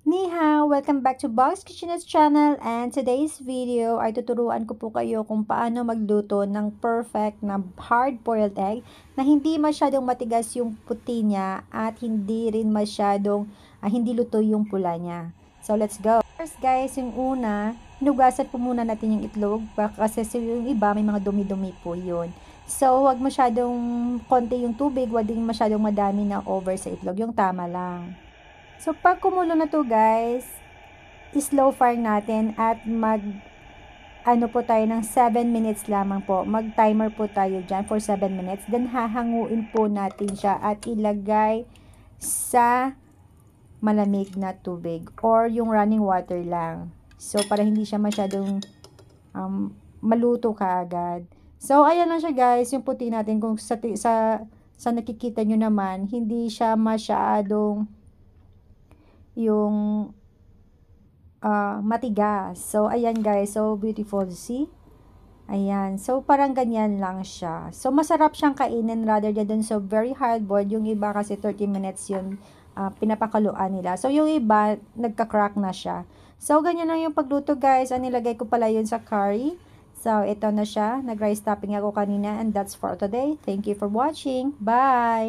Ni hao! Welcome back to Bob's Kitchenette channel, and today's video ay tuturuan ko po kayo kung paano magluto ng perfect na hard-boiled egg na hindi masyadong matigas yung puti niya at hindi rin masyadong hindi luto yung pula niya. So let's go! First guys, yung una, hinugasan po muna natin yung itlog kasi yung iba may mga dumi-dumi po yun. So wag masyadong konti yung tubig, wag din masyadong madami na over sa itlog, yung tama lang. So, pag kumulo na to guys, slow fire natin at ano po tayo ng 7 minutes lamang po. Mag-timer po tayo dyan for 7 minutes. Then, hahanguin po natin siya at ilagay sa malamig na tubig or yung running water lang. So, para hindi siya masyadong maluto kaagad. So, ayan lang siya guys, yung puti natin. Kung sa nakikita nyo naman, hindi siya masyadong yung matigas. So, ayan guys. So, beautiful. See? Ayan. So, parang ganyan lang siya. So, masarap siyang kainin rather than so very hard boiled. Yung iba kasi 30 minutes yun pinapakaluan nila. So, yung iba, nagka-crack na siya. So, ganyan lang yung pagluto guys. Nilagay ko pala yun sa curry. So, ito na siya. Nag-rice topping ako kanina and that's for today. Thank you for watching. Bye!